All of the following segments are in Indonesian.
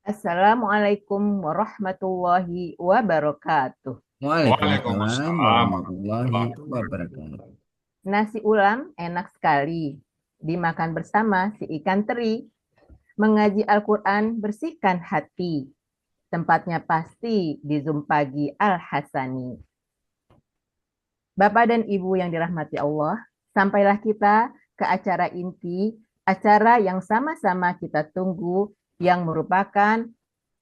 Assalamualaikum warahmatullahi wabarakatuh. Waalaikumsalam Waalaikumsalam warahmatullahi warahmatullahi wabarakatuh. wabarakatuh. Nasi ulam enak sekali. Dimakan bersama si ikan teri. Mengaji Al-Quran bersihkan hati. Tempatnya pasti di Zoom pagi Al-Hasani. Bapak dan Ibu yang dirahmati Allah, sampailah kita ke acara inti, acara yang sama-sama kita tunggu, yang merupakan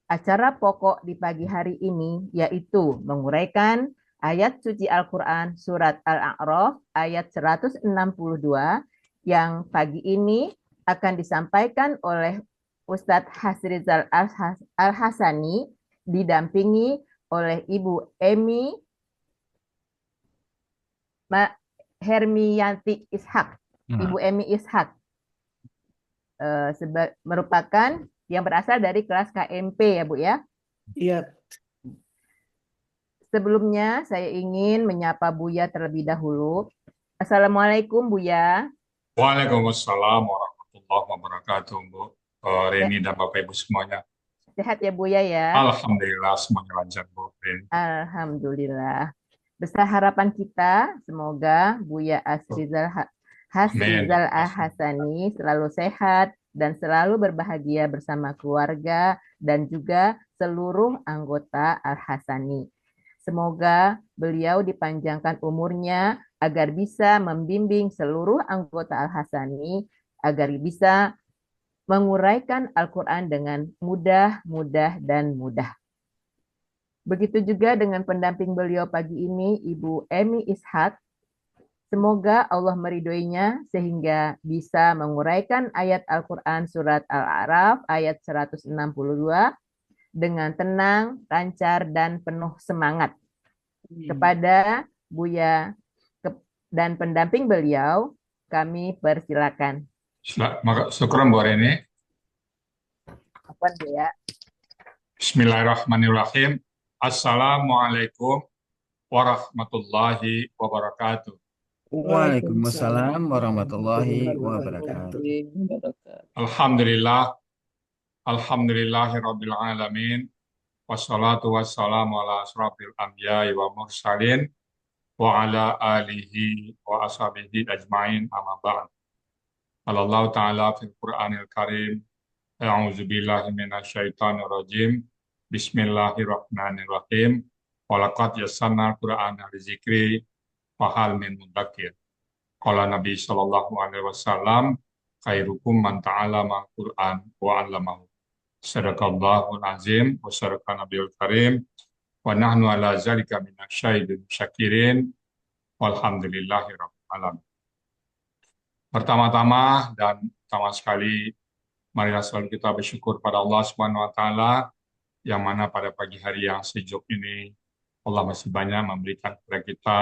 acara pokok di pagi hari ini, yaitu menguraikan ayat suci Al-Quran surat Al-A'raf ayat 162 yang pagi ini akan disampaikan oleh Ustadz Hasrizal Al-Hasani didampingi oleh Ibu Emi Hermiyanti Ishak. Ibu Emi Ishak merupakan yang berasal dari kelas KMP ya Bu ya. Iya, Sebelumnya saya ingin menyapa Buya terlebih dahulu. Assalamualaikum Buya. Waalaikumsalam warahmatullahi wabarakatuh, Bu Se- Reni dan Bapak Ibu semuanya. Sehat ya Buya ya. Alhamdulillah semuanya lancar, Bu Reni. Alhamdulillah. Besar harapan kita, semoga Buya Amin. Hasrizal Ahasani selalu sehat dan selalu berbahagia bersama keluarga dan juga seluruh anggota Al-Hasani. Semoga beliau dipanjangkan umurnya agar bisa membimbing seluruh anggota Al-Hasani agar bisa menguraikan Al-Quran dengan mudah, mudah, dan mudah. Begitu juga dengan pendamping beliau pagi ini, Ibu Emi Ishak. Semoga Allah meridhoinya sehingga bisa menguraikan ayat Al-Quran surat Al-A'raf ayat 162 dengan tenang, lancar, dan penuh semangat. Kepada Buya dan pendamping beliau, kami persilakan. Syukran, Bu Reni. Apa ya? Bismillahirrahmanirrahim. Assalamualaikum warahmatullahi wabarakatuh. Waalaikumsalam warahmatullahi Warahmatullahi wabarakatuh. wabarakatuh. Alhamdulillah, alhamdulillahirabbil alamin. Wassalatu wassalamu ala asrofil anbiya'i wa mursalin wa ala alihi wa ashabihi ajmain amma ba'd. Allah Ta'ala fil Qur'anil Karim. A'udzu billahi minasyaitonir rajim. Bismillahirrahmanirrahim. Walaqad yassarnal Qur'ana lidzikri wa hal min mudzakir. Qala Nabi sallallahu alaihi wasallam, khairukum man ta'allama al-Qur'an wa 'allamahu. Sadaqallahul azim wa sadaqa nabiyul karim wa nahnu ala zalika minasyahidin syakirin walhamdulillahi rabbil alamin. Pertama-tama dan pertama sekali, marilah selalu kita bersyukur pada Allah Subhanahu wa taala yang mana pada pagi hari yang sejuk ini Allah masih banyak memberikan kepada kita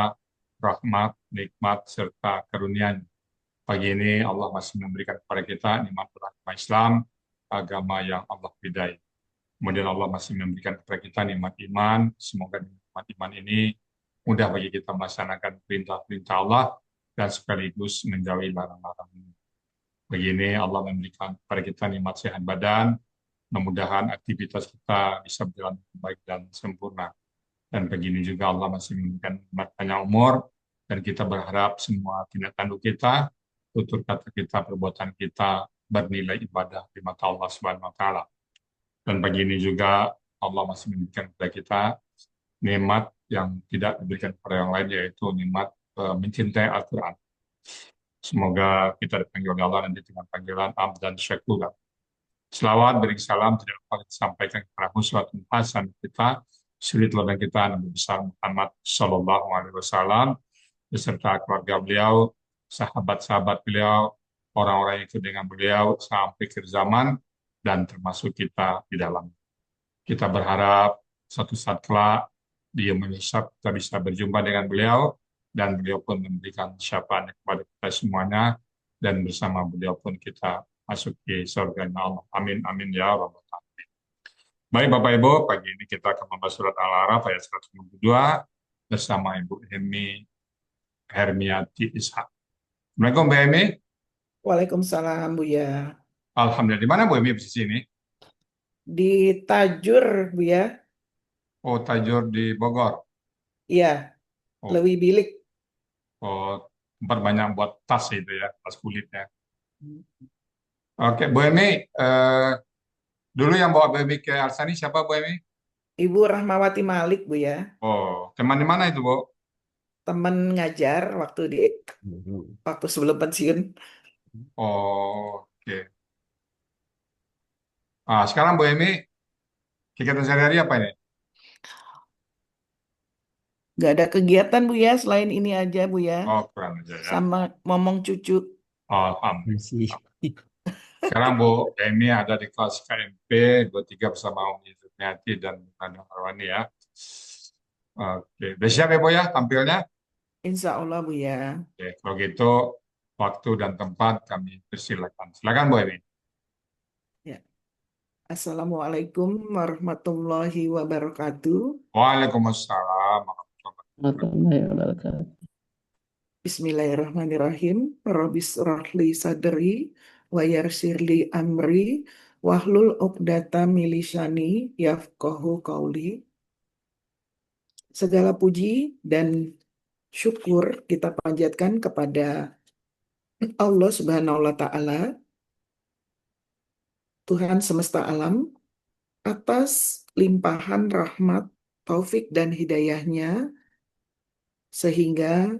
rahmat, nikmat serta karunia. Pagi ini Allah masih memberikan kepada kita nikmat beragama Islam, agama yang Allah bidai. Kemudian Allah masih memberikan kepada kita nikmat iman. Semoga nikmat iman ini mudah bagi kita melaksanakan perintah-perintah Allah dan sekaligus menjauhi larangan-larangan. Begini Allah memberikan kepada kita nikmat sehat badan, mudah-mudahan aktivitas kita bisa berjalan dengan baik dan sempurna. Dan begini juga Allah masih memberikan nikmat panjang umur, dan kita berharap semua tindak tanduk kita, tutur kata kita, perbuatan kita bernilai ibadah di mata Allah Subhanahu wa taala. Dan pagi ini juga Allah masih memberikan kepada kita nikmat yang tidak diberikan kepada yang lain, yaitu nikmat mencintai Al-Quran. Semoga kita dipanggil oleh Allah nanti dengan panggilan Abd dan Syakur. Selawat beri salam tidak lupa disampaikan kepada uswatun hasan kita, suri teladan kita Nabi besar Muhammad Sallallahu Alaihi Wasallam beserta keluarga beliau, sahabat-sahabat beliau, orang-orang yang ikut dengan beliau sampai akhir zaman, dan termasuk kita di dalam. Kita berharap suatu saat kelak dia menyesap kita bisa berjumpa dengan beliau, dan beliau pun memberikan syafaat kepada kita semuanya, dan bersama beliau pun kita masuk ke surga Allah. Amin, amin ya Rabbal alamin. Baik Bapak Ibu, pagi ini kita akan membahas surat Al-A'raf ayat 162 bersama Ibu Hermiati Ishak. Assalamualaikum Bu Emi. Waalaikumsalam Buya. Alhamdulillah. Di mana Bu Emi posisi ini? Di Tajur, Bu ya. Oh, Tajur di Bogor. Iya, Oh, Lewi Bilik. oh, tempat banyak buat tas itu ya, tas kulitnya. Oke, Bu Emi, dulu yang bawa Bu Emi ke Arsani siapa Bu Emi? Ibu Rahmawati Malik, Bu ya. Oh, teman di mana itu Bu? Teman ngajar waktu sebelum pensiun. Oh, oke. Ah, sekarang Bu Emi, kegiatan sehari-hari apa ini? Nggak ada kegiatan, Bu ya, selain ini aja, Bu ya. Oh, kurang aja ya. Sama ngomong cucu. Alhamdulillah. Sekarang Bu Emi ada di kelas KMP 23 bersama Umi Zurniati dan Nana Arwani ya. Oke, udah siap ya Bu ya tampilnya? Insya Allah, Bu ya. Oke, kalau gitu waktu dan tempat kami persilakan. Silakan Bu Emi. Ya. Assalamualaikum warahmatullahi wabarakatuh. Waalaikumsalam. Warahmatullahi wabarakatuh. Bismillahirrahmanirrahim. Rabbis rahli sadri wa yarsirli amri wahlul uqdata milisani yafqahu qauli. Segala puji dan syukur kita panjatkan kepada Allah Subhanahu wa taala, Tuhan semesta alam, atas limpahan rahmat, taufik dan hidayahnya sehingga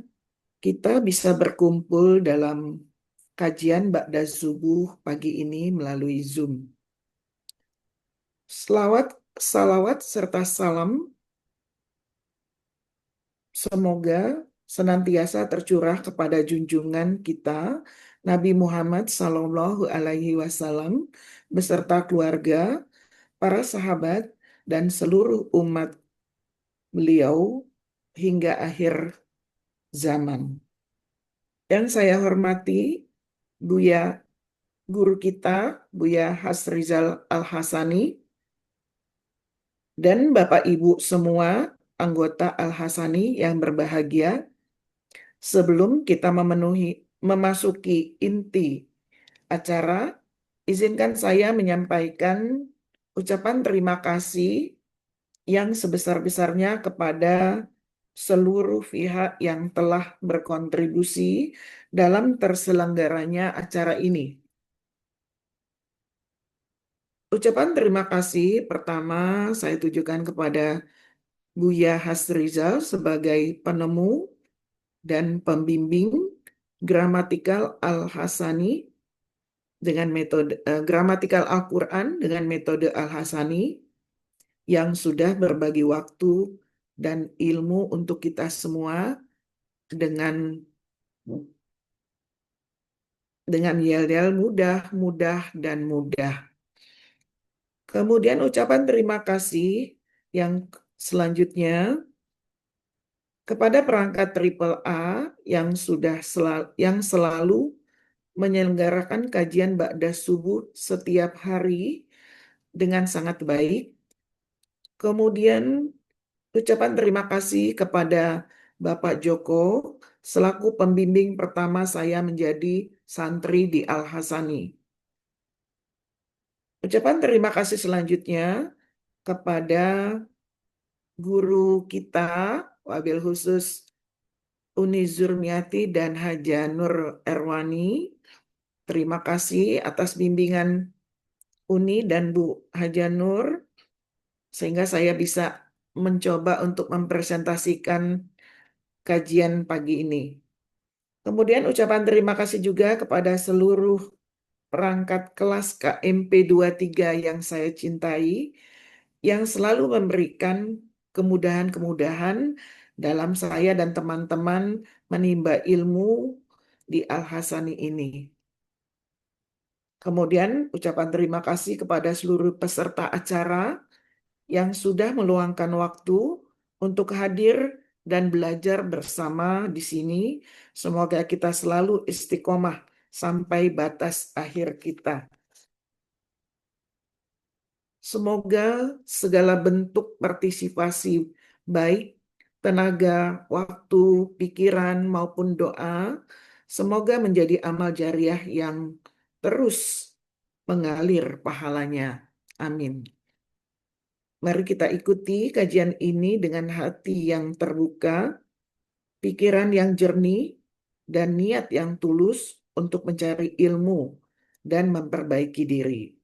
kita bisa berkumpul dalam kajian Ba'da Subuh pagi ini melalui Zoom. Selawat, salawat, serta salam semoga senantiasa tercurah kepada junjungan kita Nabi Muhammad Sallallahu Alaihi Wasallam beserta keluarga, para sahabat, dan seluruh umat beliau hingga akhir zaman. Yang saya hormati Buya guru kita, Buya Hasrizal Al-Hasani, dan Bapak Ibu semua anggota Al-Hasani yang berbahagia. Sebelum kita memasuki inti acara, izinkan saya menyampaikan ucapan terima kasih yang sebesar-besarnya kepada seluruh pihak yang telah berkontribusi dalam terselenggaranya acara ini. Ucapan terima kasih pertama saya tujukan kepada Buya Hasrizal sebagai penemu dan pembimbing gramatikal Al-Hasani dengan metode gramatikal Al-Quran dengan metode Al-Hasani yang sudah berbagi waktu dan ilmu untuk kita semua dengan yel-yel mudah, dan mudah. Kemudian ucapan terima kasih yang selanjutnya kepada perangkat Triple A yang selalu menyelenggarakan kajian Ba'da Subuh setiap hari dengan sangat baik. Kemudian ucapan terima kasih kepada Bapak Joko selaku pembimbing pertama saya menjadi santri di Al-Hasani. Ucapan terima kasih selanjutnya kepada guru kita, wabil khusus Uni Zurmiati dan Haja Nur Erwani. Terima kasih atas bimbingan Uni dan Bu Haja Nur, sehingga saya bisa mencoba untuk mempresentasikan kajian pagi ini. Kemudian ucapan terima kasih juga kepada seluruh perangkat kelas KMP 23 yang saya cintai, yang selalu memberikan kemudahan-kemudahan dalam saya dan teman-teman menimba ilmu di Al-Hasani ini. Kemudian ucapan terima kasih kepada seluruh peserta acara yang sudah meluangkan waktu untuk hadir dan belajar bersama di sini. Semoga kita selalu istiqomah sampai batas akhir kita. Semoga segala bentuk partisipasi baik tenaga, waktu, pikiran maupun doa semoga menjadi amal jariah yang terus mengalir pahalanya. Amin. Mari kita ikuti kajian ini dengan hati yang terbuka, pikiran yang jernih, dan niat yang tulus untuk mencari ilmu dan memperbaiki diri.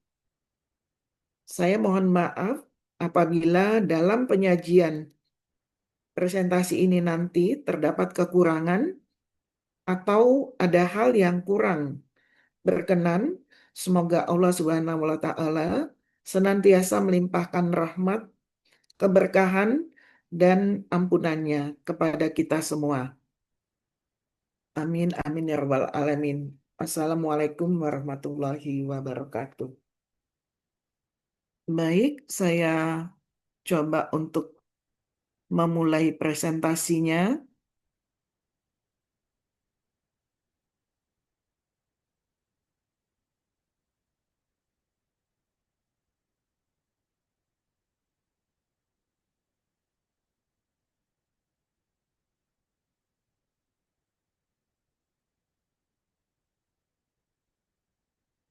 Saya mohon maaf apabila dalam penyajian presentasi ini nanti terdapat kekurangan atau ada hal yang kurang berkenan. Semoga Allah Subhanahu wa Ta'ala senantiasa melimpahkan rahmat, keberkahan, dan ampunannya kepada kita semua. Amin, amin ya rabbal alamin. Assalamualaikum warahmatullahi wabarakatuh. Baik, saya coba untuk memulai presentasinya.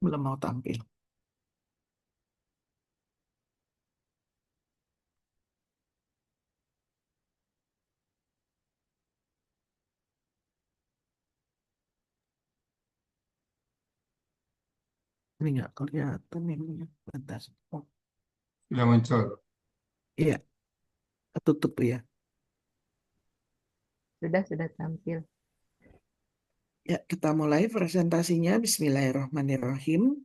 Belum mau tampil. Ini nggak kelihatan ini. Bentar. Oh, Sudah muncul. iya, tutup ya. Sudah tampil. Ya, kita mulai presentasinya. Bismillahirrahmanirrahim.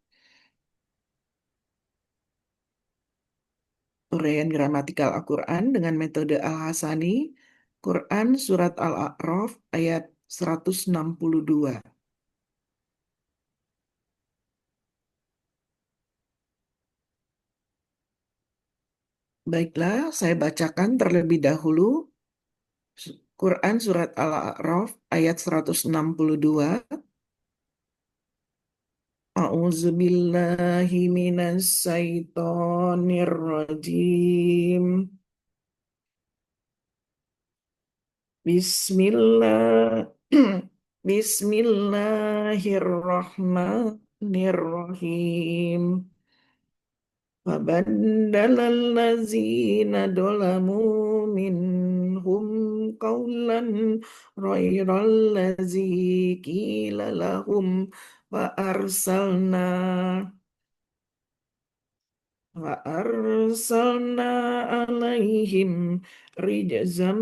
Uraian gramatikal Al-Quran dengan metode Al-Hasani. Quran Surat Al-A'raf ayat 162. Baiklah, saya bacakan terlebih dahulu Quran Surat Al-A'raf ayat 162. A'udzubillahi minasyaitonirrajim. Bismillah. Bismillahirrahmanirrahim. فبدل الذين ظلموا منهم قولا غير الذي قيل لهم وأرسلنا عليهم رجزا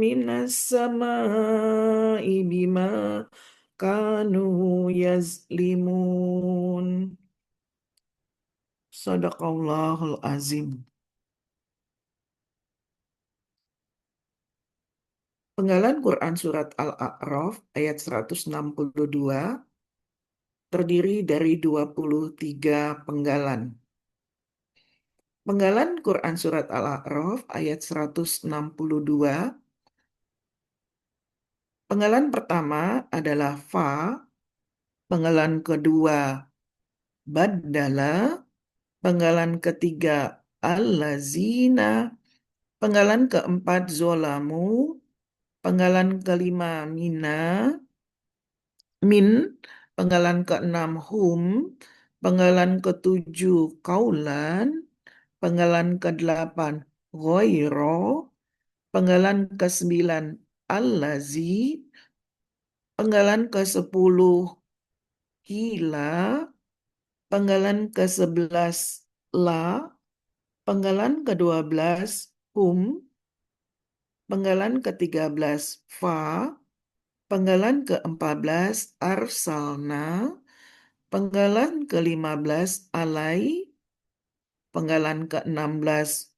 من السماء بما كانوا يظلمون. Sadaqallahul azim. Penggalan Quran Surat Al-A'raf ayat 162 terdiri dari 23 penggalan. Penggalan Quran Surat Al-A'raf ayat 162. Penggalan pertama adalah fa, penggalan kedua baddala, penggalan ketiga allazina, penggalan keempat zolamu, penggalan kelima min, penggalan keenam hum, penggalan ketujuh kaulan, penggalan kedelapan ghoiro, penggalan ke-9 allazi, penggalan ke-10 hila, penggalan ke-11 la, penggalan ke-12 hum, penggalan ke-13 fa, penggalan ke-14 arsalna, penggalan ke-15 alai, penggalan ke-16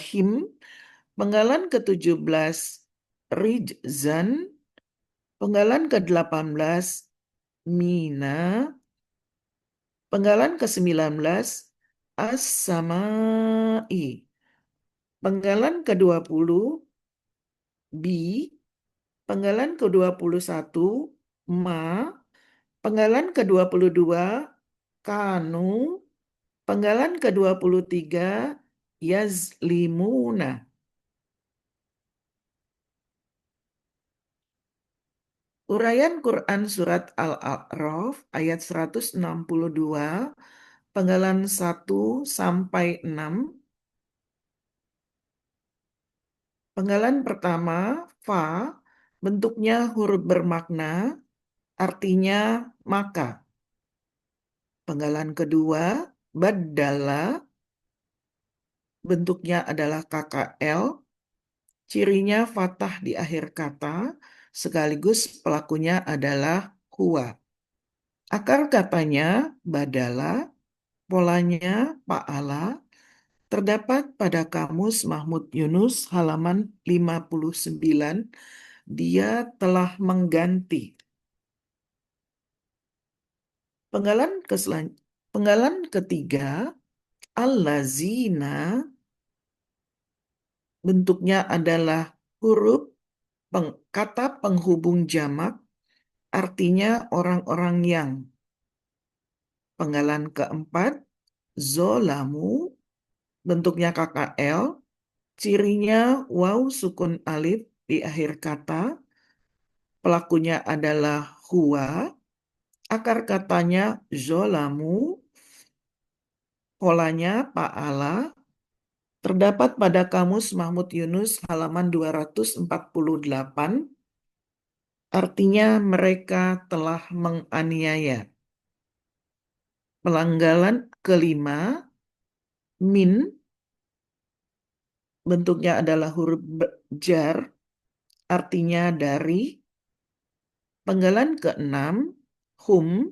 him, penggalan ke-17 rijzan, penggalan ke-18 mina, penggalan ke-19 as-samai, penggalan ke-20 bi, penggalan ke-21 ma, penggalan ke-22 kanu, penggalan ke-23 yazlimuna. Uraian Quran Surat Al-A'raf ayat 162, penggalan 1 sampai 6, Penggalan pertama, fa, bentuknya huruf bermakna, artinya maka. Penggalan kedua, badala, bentuknya adalah KKL, cirinya fathah di akhir kata, sekaligus pelakunya adalah huwa. Akar katanya badala, polanya pa'ala, terdapat pada Kamus Mahmud Yunus halaman 59. Dia telah mengganti. Penggalan ketiga, allazina, bentuknya adalah huruf kata penghubung jamak, artinya orang-orang yang. Penggalan keempat, zolamu, bentuknya KKL, cirinya waw sukun alif di akhir kata, pelakunya adalah huwa, akar katanya zolamu, polanya pa'ala, terdapat pada Kamus Mahmud Yunus halaman 248, artinya mereka telah menganiaya. Penggalan kelima, min, bentuknya adalah huruf jar, artinya dari. Penggalan keenam, hum,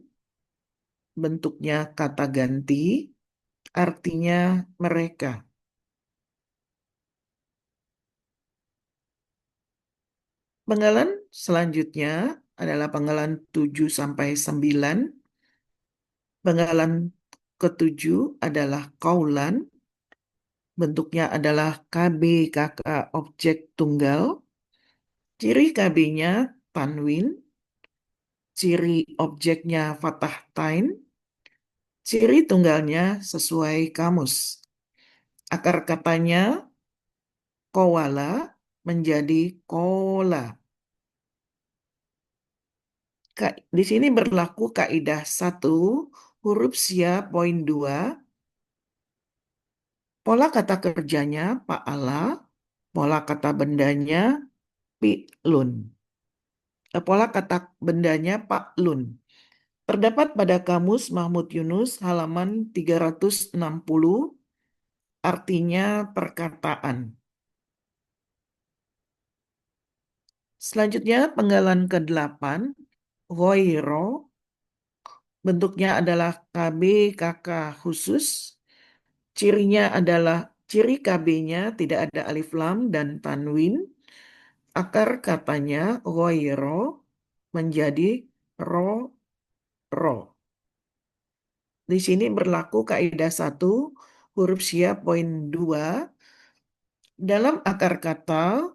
bentuknya kata ganti, artinya mereka. Penggalan selanjutnya adalah penggalan 7 sampai 9. Penggalan ketujuh adalah kaulan, bentuknya adalah KB kakak objek tunggal. Ciri KB-nya tanwin, ciri objeknya fathah tain, ciri tunggalnya sesuai kamus. Akar katanya kowala menjadi kola. Di sini berlaku kaidah 1, huruf sia poin 2. Pola kata kerjanya pa'ala, pola kata bendanya pi'lun. Pola kata bendanya pa'lun. Terdapat pada Kamus Mahmud Yunus halaman 360, artinya perkataan. Selanjutnya penggalan ke-8, ghoiro, bentuknya adalah KB kakak khusus. Cirinya adalah ciri KB-nya tidak ada alif lam dan tanwin. Akar katanya ghoiro menjadi ro. Di sini berlaku kaidah 1, huruf sia poin 2. Dalam akar kata,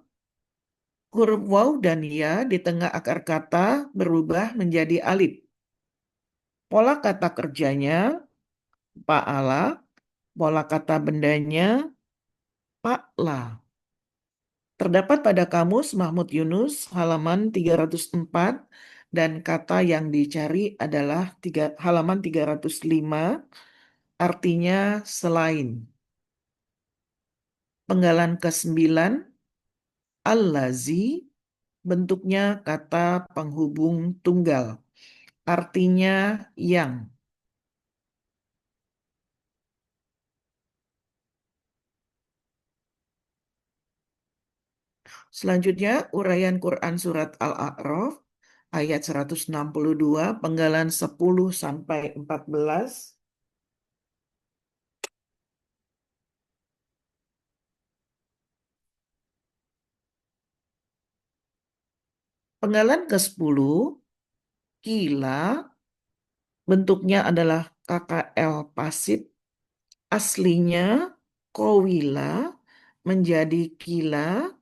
huruf waw dan ya di tengah akar kata berubah menjadi alif. Pola kata kerjanya pa'ala, pola kata bendanya pa'la. Terdapat pada Kamus Mahmud Yunus halaman 304 dan kata yang dicari adalah halaman 305, artinya selain. Penggalan ke-9, allazi, bentuknya kata penghubung tunggal, artinya yang. Selanjutnya, uraian Quran Surat Al-A'raf, ayat 162, penggalan 10 sampai 14. Penggalan ke-10, kila, bentuknya adalah KKL pasif, aslinya kowila menjadi kila.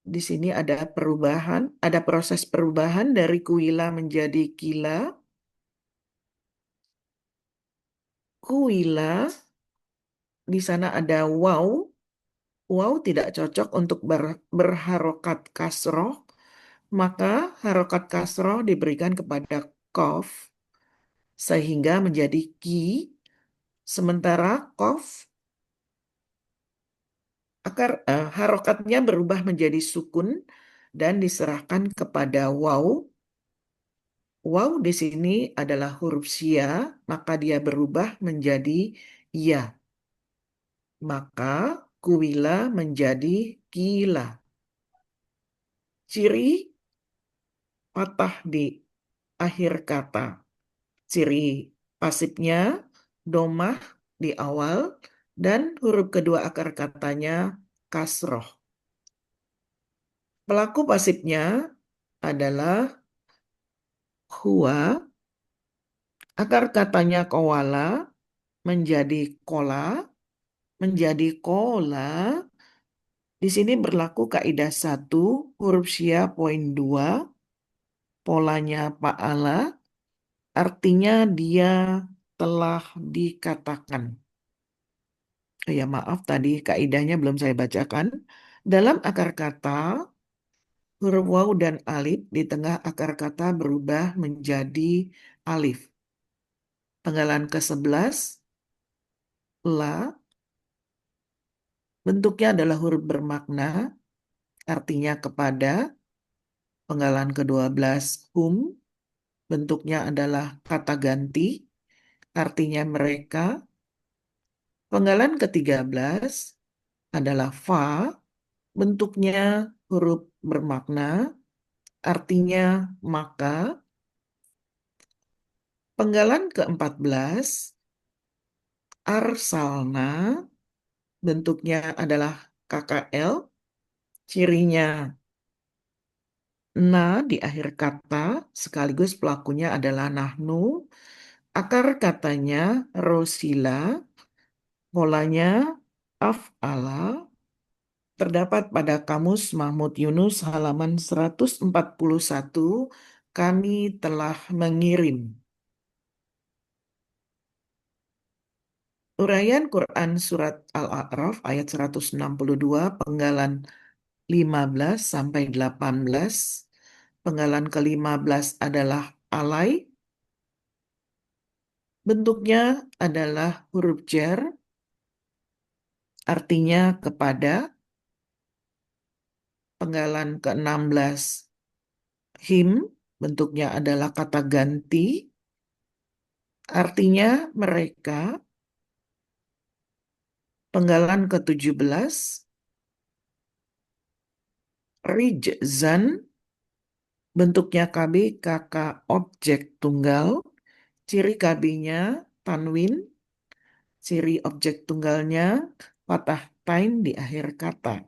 Di sini ada perubahan, ada proses perubahan dari kuila menjadi kila. Kuila, di sana ada waw. Waw tidak cocok untuk berharokat kasroh, maka harokat kasroh diberikan kepada kof, sehingga menjadi ki, sementara kof Harokatnya berubah menjadi sukun dan diserahkan kepada waw. Waw di sini adalah huruf sya, maka dia berubah menjadi ya. Maka kuwila menjadi kila. Ciri patah di akhir kata. Ciri pasifnya domah di awal dan huruf kedua akar katanya kasroh. Pelaku pasifnya adalah huwa, akar katanya kowala menjadi kola, menjadi kola. Di sini berlaku kaidah 1, huruf sya poin 2, polanya pa'ala, artinya dia telah dikatakan. Oh ya, maaf tadi kaidahnya belum saya bacakan. Dalam akar kata, huruf waw dan alif di tengah akar kata berubah menjadi alif. Penggalan ke-11, la, bentuknya adalah huruf bermakna, artinya kepada. Penggalan ke-12, hum, bentuknya adalah kata ganti, artinya mereka. Penggalan ke-13 adalah fa, bentuknya huruf bermakna, artinya maka. Penggalan ke-14, arsalna, bentuknya adalah KKL, cirinya na di akhir kata, sekaligus pelakunya adalah nahnu. Akar katanya rosila, polanya af'ala, terdapat pada Kamus Mahmud Yunus halaman 141, kami telah mengirim. Uraian Quran Surat Al-A'raf ayat 162, penggalan 15 sampai 18. Penggalan ke-15 adalah alai. Bentuknya adalah huruf jar, artinya kepada. Penggalan ke-16 him, bentuknya adalah kata ganti, artinya mereka. Penggalan ke-17 rijzan, bentuknya KB kakak objek tunggal, ciri KB-nya tanwin, ciri objek tunggalnya patah tain di akhir kata.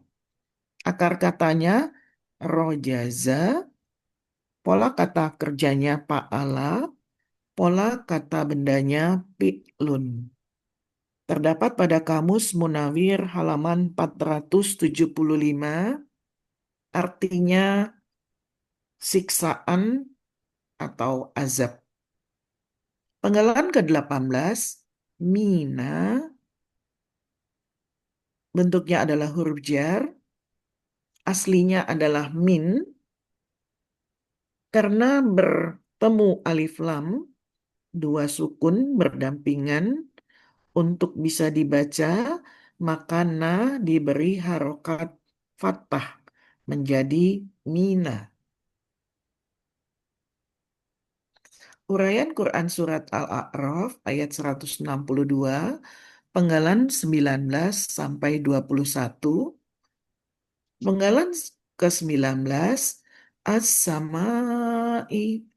Akar katanya rojaza, pola kata kerjanya pa'ala, pola kata bendanya pi'lun. Terdapat pada Kamus Munawir halaman 475, artinya siksaan atau azab. Penggalan ke-18, mina, bentuknya adalah huruf jar, aslinya adalah min, karena bertemu alif lam, dua sukun berdampingan, untuk bisa dibaca, maka na diberi harokat fathah menjadi mina. Uraian Quran Surat Al-A'raf ayat 162, penggalan 19 sampai 21. Penggalan ke-19, as-samai,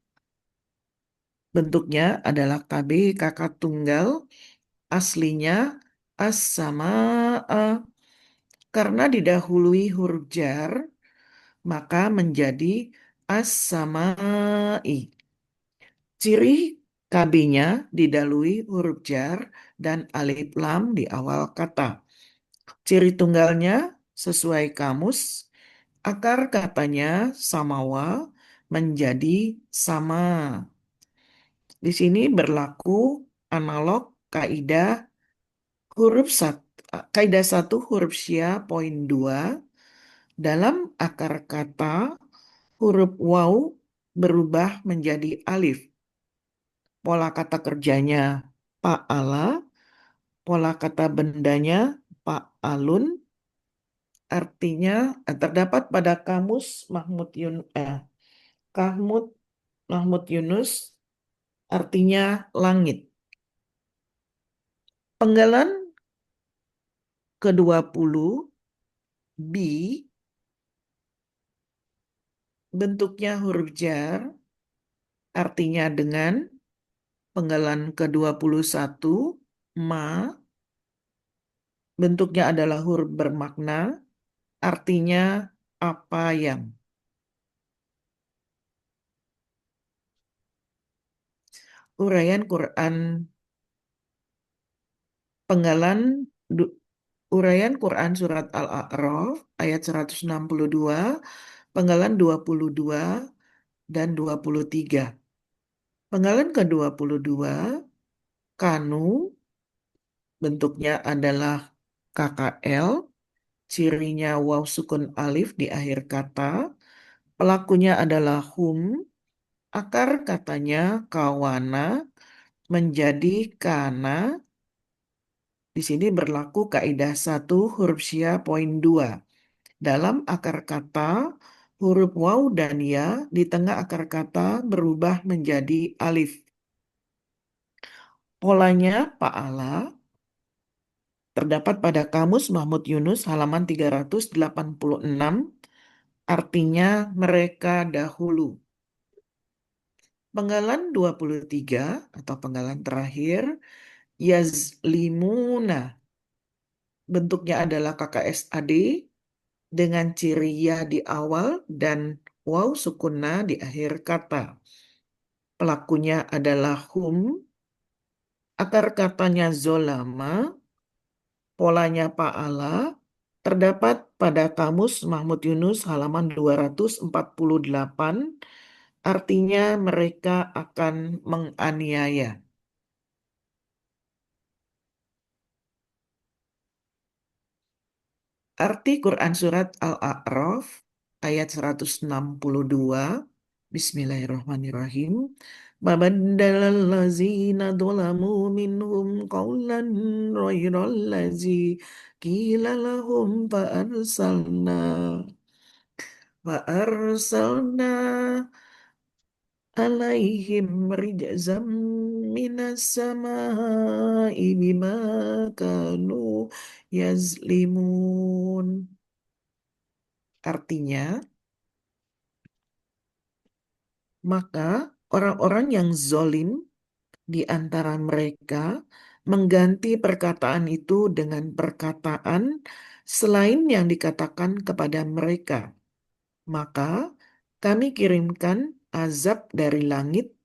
bentuknya adalah KB kakak tunggal, aslinya as-samaa, karena didahului huruf jar, maka menjadi as-samai. Ciri KB-nya didahului huruf jar dan alif lam di awal kata. Ciri tunggalnya sesuai kamus, akar katanya samawa menjadi sama. Di sini berlaku analog kaidah kaidah 1 huruf sya poin 2. Dalam akar kata huruf waw berubah menjadi alif. Pola kata kerjanya pa'ala, pola kata bendanya pa'alun, artinya terdapat pada Kamus Mahmud Yunus artinya langit. Penggalan ke-20 B bentuknya huruf jar artinya dengan. Penggalan ke-21 ma bentuknya adalah huruf bermakna artinya apa yang. Uraian Quran penggalan du- Uraian Quran surat Al-A'raf ayat 162 penggalan 22 dan 23. Penggalan ke-22 kanu bentuknya adalah KKL, cirinya waw sukun alif di akhir kata, pelakunya adalah hum, akar katanya kawana menjadi kana. Di sini berlaku kaidah 1 huruf sya poin 2. Dalam akar kata, huruf waw dan ya di tengah akar kata berubah menjadi alif. Polanya pa'ala terdapat pada Kamus Mahmud Yunus halaman 386, artinya mereka dahulu. Penggalan 23 atau penggalan terakhir, yazlimuna bentuknya adalah KKSAD dengan ciri ya di awal dan waw sukunna di akhir kata. Pelakunya adalah hum, akar katanya zolama, polanya pa'ala, terdapat pada Kamus Mahmud Yunus halaman 248, artinya mereka akan menganiaya. Arti Quran Surat Al-A'raf ayat 162. Bismillahirrahmanirrahim. Mabadalallazina dhalamu minhum qawlan ghayrallazi qila lahum fa'arsalna alaihim rijzam minas samai bima kanu yazlimun. Artinya, maka orang-orang yang zolim di antara mereka mengganti perkataan itu dengan perkataan selain yang dikatakan kepada mereka. Maka kami kirimkan azab dari langit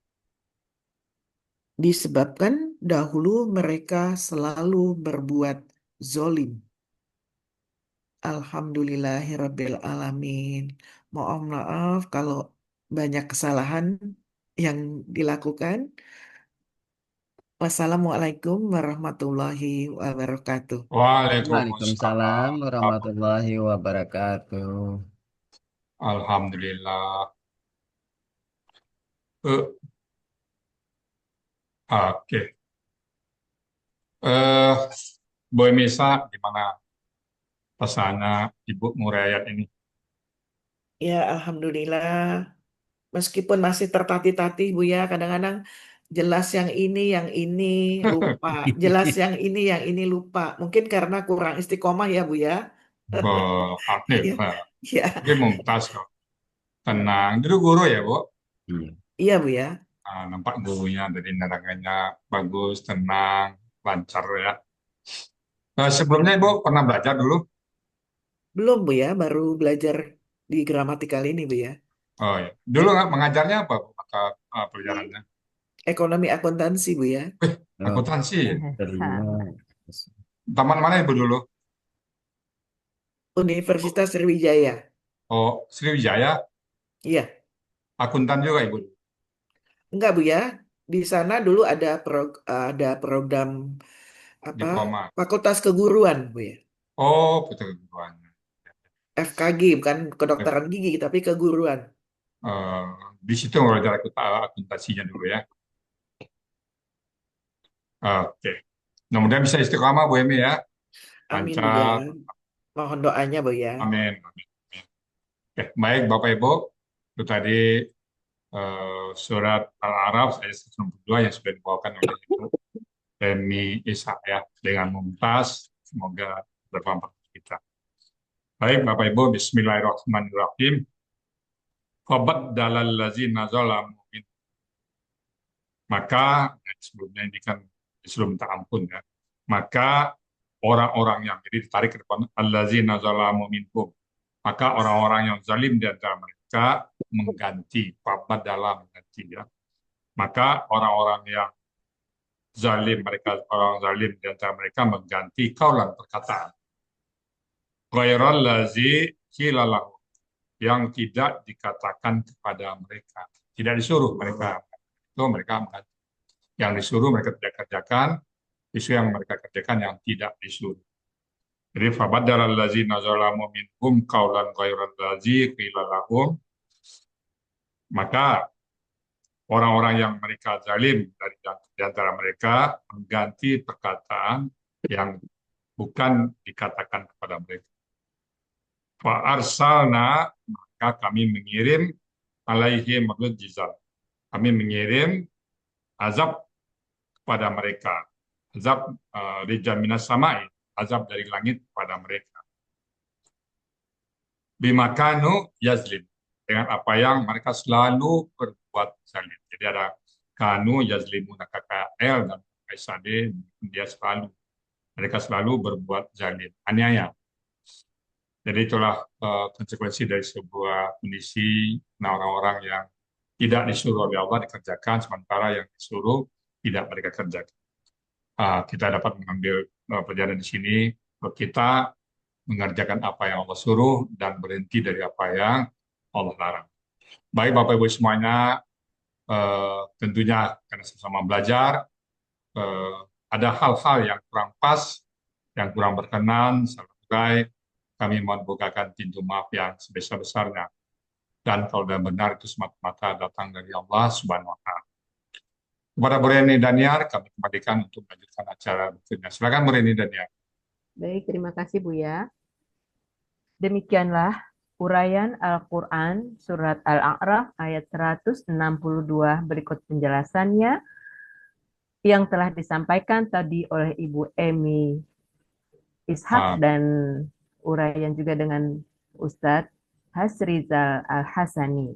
disebabkan dahulu mereka selalu berbuat zolim. Alhamdulillahirabbil alamin. Mohon maaf kalau banyak kesalahan yang dilakukan. Wassalamualaikum warahmatullahi wabarakatuh. Waalaikumsalam Waalaikumsalam. warahmatullahi wabarakatuh. Alhamdulillah. Eh, oke. Eh, Boy Misa, gimana pesannya Ibu Murayat ini? Ya, alhamdulillah. Meskipun masih tertatih-tatih, Bu ya, kadang-kadang jelas yang ini lupa. Jelas yang ini lupa. Mungkin karena kurang istiqomah ya, Bu ya. Ya, Alhamdulillah. ya, Oke, mumtaz kok. Tenang. Dulu guru ya, Bu? Iya. iya Bu ya. Nah, nampak gurunya dari nerangannya bagus, tenang, lancar ya. Sebelumnya Ibu pernah belajar dulu? Belum Bu ya, baru belajar di gramatikal ini Bu ya. Oh ya. Dulu nggak mengajarnya apa, Bu, mata pelajarannya? Ekonomi akuntansi Bu ya. Oh, Akuntansi. terima. Taman mana Ibu dulu? Universitas Sriwijaya. Oh, Sriwijaya. Iya, Akuntan juga Ibu. enggak Bu ya. Di sana dulu ada program apa? Diploma. Fakultas Keguruan Bu ya. Oh, betul keguruannya. FKG bukan kedokteran gigi tapi keguruan. Eh, di situ belajar akuntansinya dulu ya. Oke. Mudah-mudahan bisa istiqamah Bu Emi ya. Amin Bu ya. Lancar. Mohon doanya, Bu ya. Amin. Amin. Amin. Oke, baik Bapak Ibu, itu tadi surat Al-A'raf ayat 92 yang sudah dibawakan oleh Ibu Emi Isa ya dengan mumtaz. Semoga bermanfaat bagi kita. Baik Bapak Ibu, Bismillahirrahmanirrahim. Fabaddalal ladzina zalamu maka sebelumnya ini kan disuruh minta ampun ya. Maka orang-orang yang jadi ditarik ke depan allazina zalamu minhum. Maka orang-orang yang zalim di antara mereka mengganti, dalam mengganti ya. Maka orang-orang yang zalim mereka orang zalim di antara mereka mengganti kaulan perkataan. Ghairal lazi qilalahu yang tidak dikatakan kepada mereka, tidak disuruh mereka. Itu mereka mengganti. Yang disuruh mereka tidak kerjakan, isu yang mereka kerjakan yang tidak disuruh. Jadi fabadalal ladzina zalamu minhum qaulan ghairal ladzi qila lahum, maka orang-orang yang mereka zalim di antara mereka mengganti perkataan yang bukan dikatakan kepada mereka. Fa arsalna, maka kami mengirim alaihi jizal. Kami mengirim azab kepada mereka. Azab rijal minas samai, azab dari langit kepada mereka. Bimakanu yazlim, dengan apa yang mereka selalu berbuat zalim. Jadi ada kanu yazlimuna KKL dan SAD, dia selalu, mereka selalu berbuat zalim, aniaya. Jadi itulah konsekuensi dari sebuah kondisi orang-orang yang tidak disuruh oleh Allah dikerjakan, sementara yang disuruh tidak mereka kerjakan. Kita dapat mengambil pelajaran di sini, kita mengerjakan apa yang Allah suruh dan berhenti dari apa yang Allah larang. Baik Bapak Ibu semuanya, tentunya karena sama-sama belajar, ada hal-hal yang kurang pas, yang kurang berkenan, salah baik, kami mohon bukakan pintu maaf yang sebesar-besarnya. Dan kalau sudah benar itu semata-mata datang dari Allah Subhanahu wa Ta'ala. Kepada Bu Reni Daniar, kami kembalikan untuk melanjutkan acara berikutnya. Silakan Bu Reni Daniar. Baik, terima kasih Buya. Demikianlah uraian Al-Quran Surat Al-A'raf ayat 162 berikut penjelasannya yang telah disampaikan tadi oleh Ibu Emi Ishak dan uraian juga dengan Ustadz Hasrizal Al-Hasani.